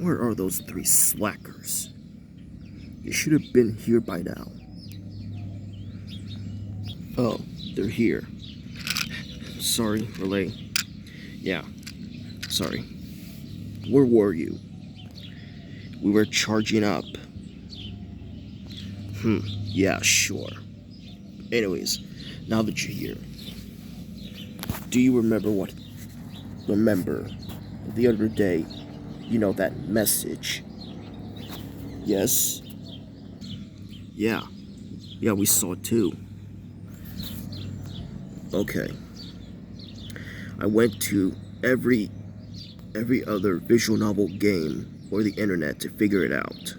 Where are those three slackers? You should have been here by now. Oh, they're here. Sorry, Relay. Yeah, sorry. Where were you? We were charging up. Yeah, sure. Anyways, now that you're here, do you remember the other day, you know, that message? Yes? Yeah, we saw it too. Okay. I went to every other visual novel game or the internet to figure it out.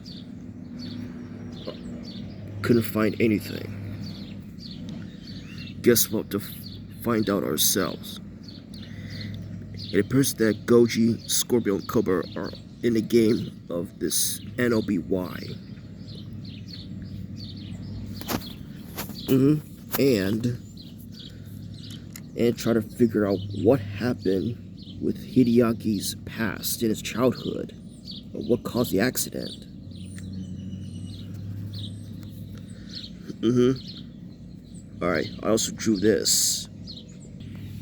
Couldn't find anything. Guess we'll have to find out ourselves. It appears that Goji, Scorpio, and Cobra are in the game of this noby. And try to figure out what happened with Hideaki's past in his childhood, or what caused the accident. Alright, I also drew this.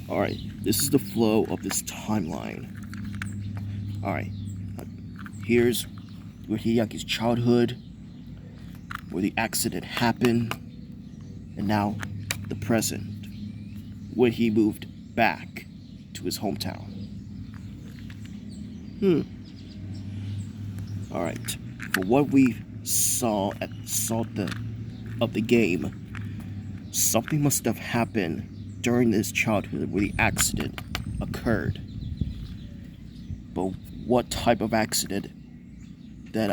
Alright, this is the flow of this timeline. Alright, here's where Hideaki's childhood, where the accident happened, and now the present, when he moved back to his hometown. Alright, for what we saw at the start of the game, something must have happened during his childhood where the accident occurred. But what type of accident that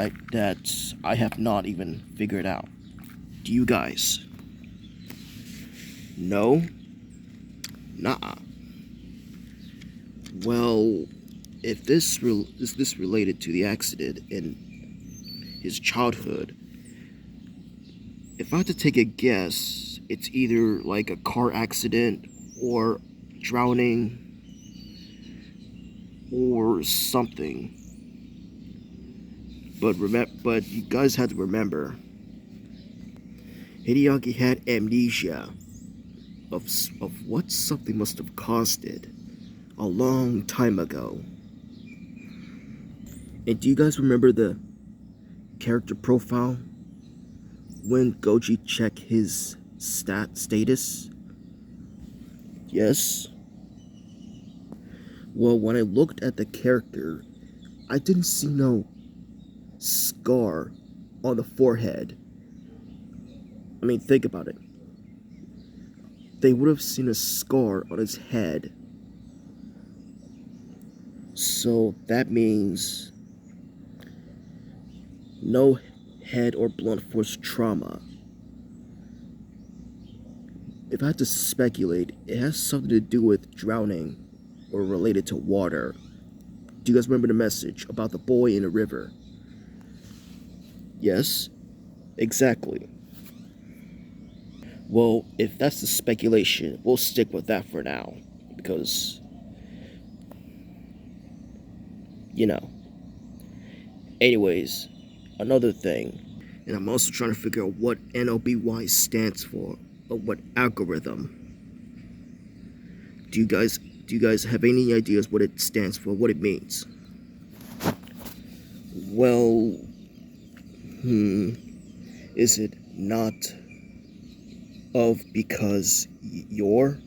I have not even figured out. Do you guys know? Nah. Well, if this is this related to the accident in his childhood, if I had to take a guess, it's either like a car accident or drowning or something. But you guys have to remember, Hideaki had amnesia of what something must have caused it a long time ago. And do you guys remember the character profile when Goji checked his status? Yes. Well, when I looked at the character, I didn't see no scar on the forehead. I mean, think about it. They would have seen a scar on his head. So that means no head or blunt force trauma. If I had to speculate, it has something to do with drowning or related to water. Do you guys remember the message about the boy in the river? Yes, exactly. Well, if that's the speculation, we'll stick with that for now, because, you know. Anyways, another thing, and I'm also trying to figure out what noby stands for, or what algorithm. Do you guys have any ideas what it stands for, what it means? Well, is it not of because you're?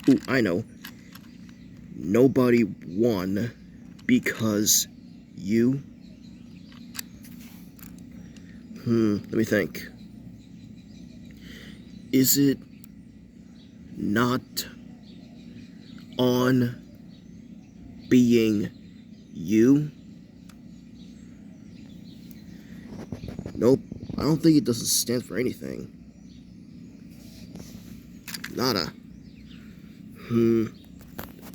Ooh, I know. Nobody won because you. Let me think. Is it not on being you? Nope, I don't think it doesn't stand for anything. Nada.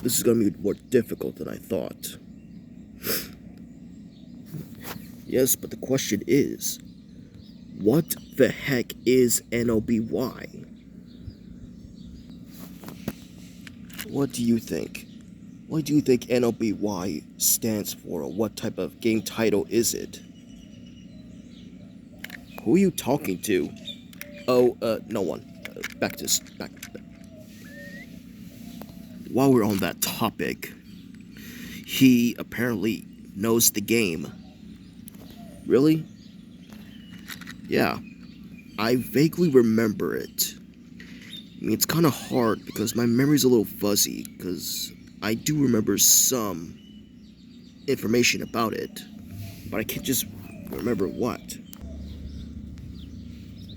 This is gonna be more difficult than I thought. Yes, but the question is, what the heck is noby? What do you think? What do you think NOBY stands for, or what type of game title is it? Who are you talking to? Oh, no one. Back. While we're on that topic, he apparently knows the game. Really? Yeah, I vaguely remember it. I mean, it's kind of hard because my memory's a little fuzzy, because I do remember some information about it, but I can't just remember what.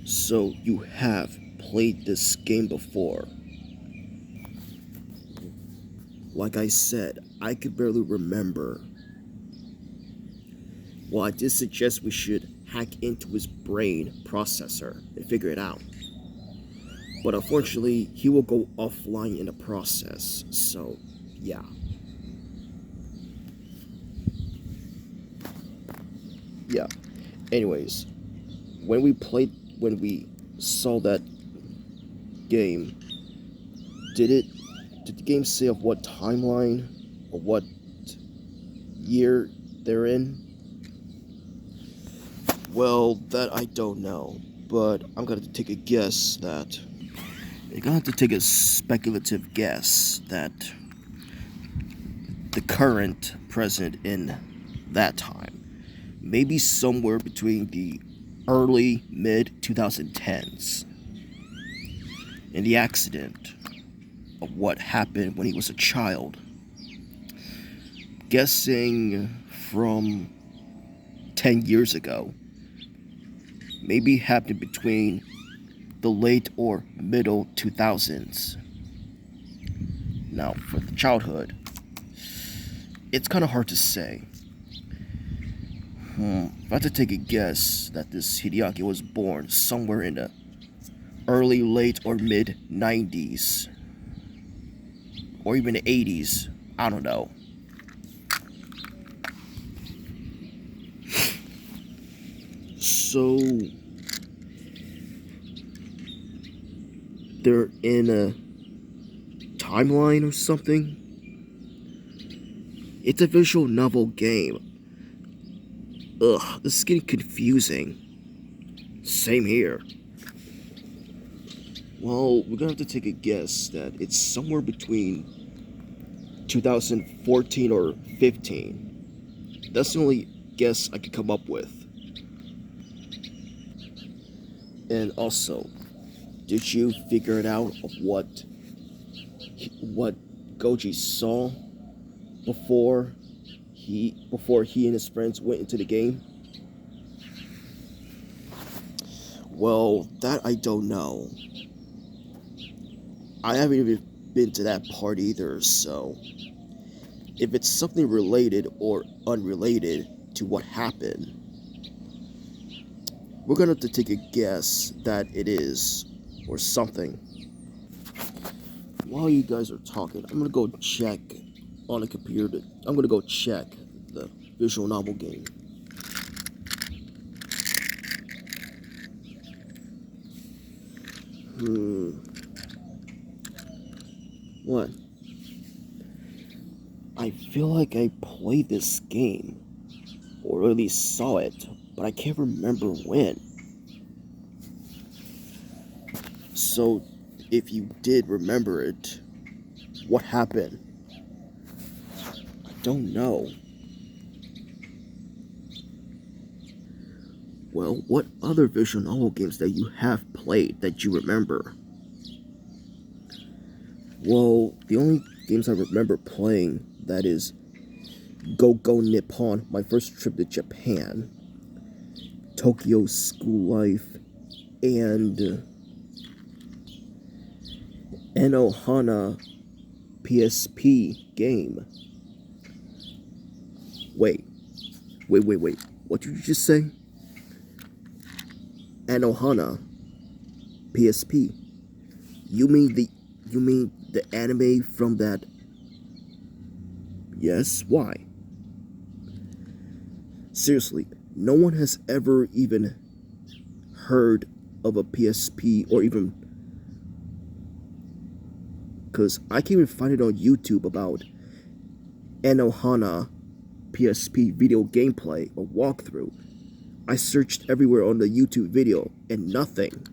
So, you have played this game before. Like I said, I could barely remember. Well, I did suggest we should hack into his brain processor and figure it out. But unfortunately, he will go offline in the process, so yeah. Yeah. Anyways, when we saw that game, did the game say of what timeline or what year they're in? Well, that I don't know, but I'm gonna take a guess that you're gonna have to take a speculative guess that the current president in that time, maybe somewhere between the early mid 2010s, in the accident of what happened when he was a child. Guessing from 10 years ago, maybe happened between the late or middle 2000s. Now, for the childhood, it's kind of hard to say. If I had to take a guess that this Hideaki was born somewhere in the early, late, or mid 90s, or even the 80s, I don't know. So, they're in a timeline or something? It's a visual novel game. Ugh, this is getting confusing. Same here. Well, we're gonna have to take a guess that it's somewhere between 2014 or 15. That's the only guess I could come up with. And also, did you figure it out of what Goji saw before he and his friends went into the game? Well, that I don't know. I haven't even been to that part either, so if it's something related or unrelated to what happened, we're gonna have to take a guess that it is, or something. While you guys are talking, I'm gonna go check on the computer. I'm gonna go check the visual novel game. What? I feel like I played this game, or at least saw it, but I can't remember when. So, if you did remember it, what happened? I don't know. Well, what other visual novel games that you have played that you remember? Well, the only games I remember playing, that is Go Go Nippon, my first trip to Japan, Tokyo School Life, and Enohana PSP game. Wait. What did you just say? Anohana PSP. You mean the anime from that? Yes, why? Seriously, no one has ever even heard of a PSP, or even, because I can't even find it on YouTube about Anohana PSP video gameplay or walkthrough. I searched everywhere on the YouTube video and nothing.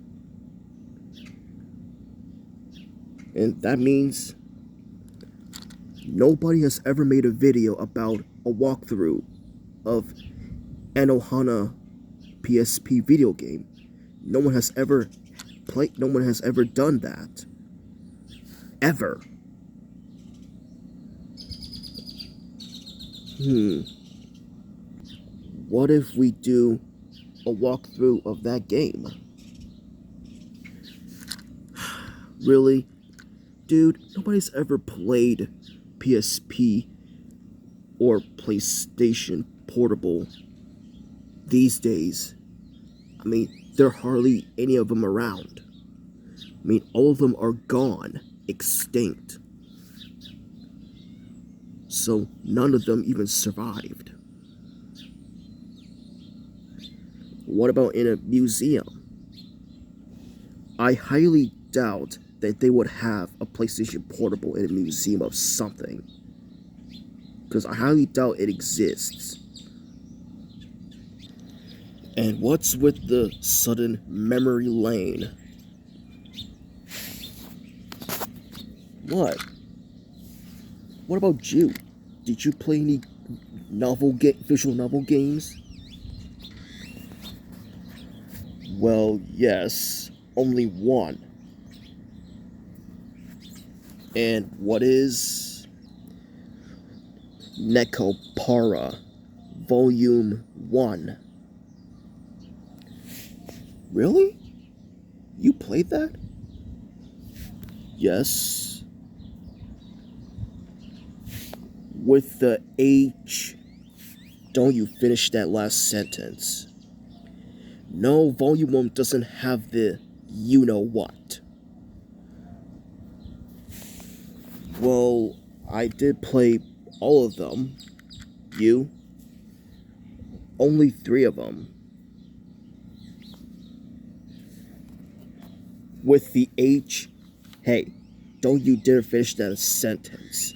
And that means nobody has ever made a video about a walkthrough of Anohana PSP video game. No one has ever done that. Ever. What if we do a walkthrough of that game? Really? Dude, nobody's ever played PSP or PlayStation Portable these days. I mean, there are hardly any of them around. I mean, all of them are gone, extinct. So none of them even survived. What about in a museum? I highly doubt that they would have a PlayStation Portable in a museum of something. Because I highly doubt it exists. And what's with the sudden memory lane? What? What about you? Did you play any visual novel games? Well, yes, only one. And what is Nekopara Volume 1? Really? You played that? Yes. With the H. Don't you finish that last sentence. No, Volume 1 doesn't have the you-know-what. Well, I did play all of them. You? Only 3 of them. With the H. Hey, don't you dare finish that sentence.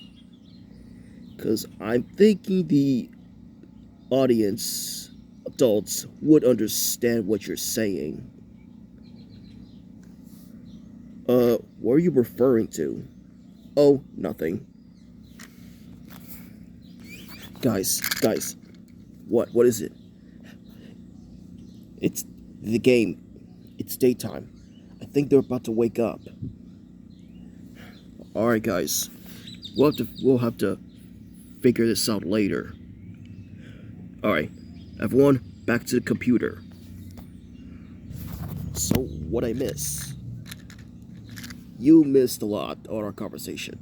Because I'm thinking the audience, adults, would understand what you're saying. What are you referring to? Oh, nothing. Guys, what is it? It's the game. It's daytime. I think they're about to wake up. Alright guys, we'll have to figure this out later. Alright, everyone, back to the computer. So, what'd I miss? You missed a lot on our conversation.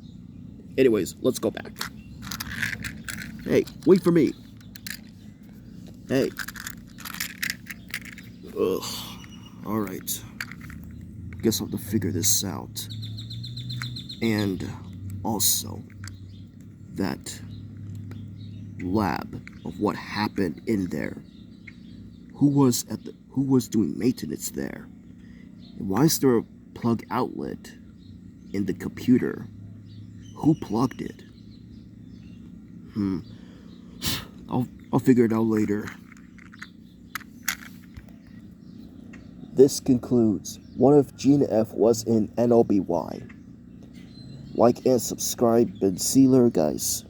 Anyways, let's go back. Hey, wait for me. Hey. Ugh. Alright. Guess I'll have to figure this out. And also, that lab of what happened in there. Who was doing maintenance there? And why is there a plug outlet in the computer? Who plugged it? I'll figure it out later. This concludes What If Gina F was in noby? Like and subscribe and see you later, guys.